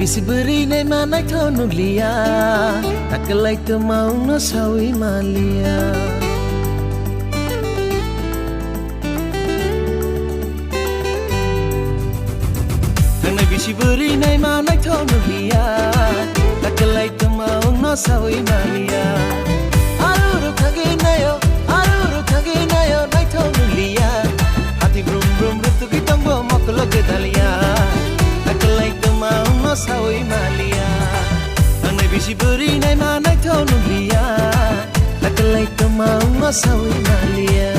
Bisiberi nei manai tonu lia takalai te mau no sawi malia Tanai bisiberi nei manai tonu lia takalai te mau no sawi malia Aruru kage nayo nai tonu lia Hati brum brum rutu kitang bo moklo gedalia takalai te mau no sawi malia Tanai bisiberi nei manai tonu lia takalai te mau no sawi malia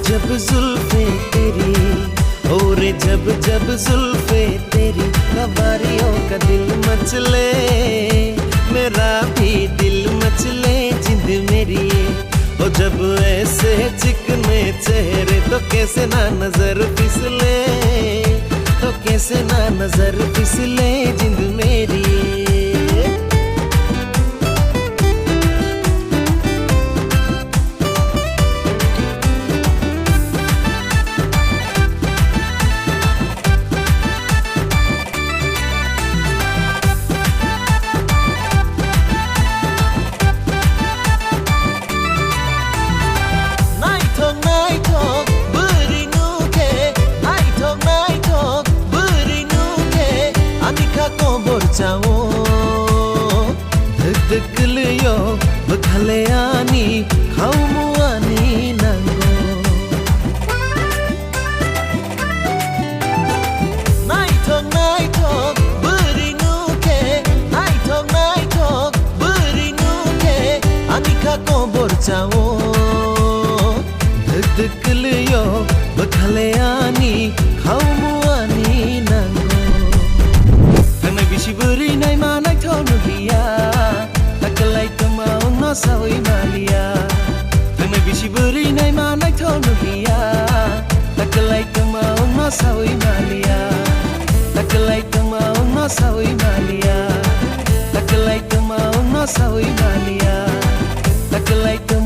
जब जुल्फे तेरी ओरे जब जुल्फे तेरी कबारियों का दिल मचले मेरा भी दिल मचले जिंद मेरी ओ जब ऐसे चिकने चेहरे तो कैसे ना नजर फिसले तो कैसे ना नजर फिसले जिंद मेरी धक लियो बखले आनी खाऊ मुआनी नंगो नाइटो बरी नुके बरी नुके आनिका को बोरचाओ धक लियो बखले आनी खाऊ मुआनी नंगो Tanai bisiberi nei manai tonu lia takalai te mau no sawi malia Tanai bisiberi nei manai tonu lia takalai te mau no sawi malia takalai te mau no sawi malia takalai te mau no sawi malia takalai te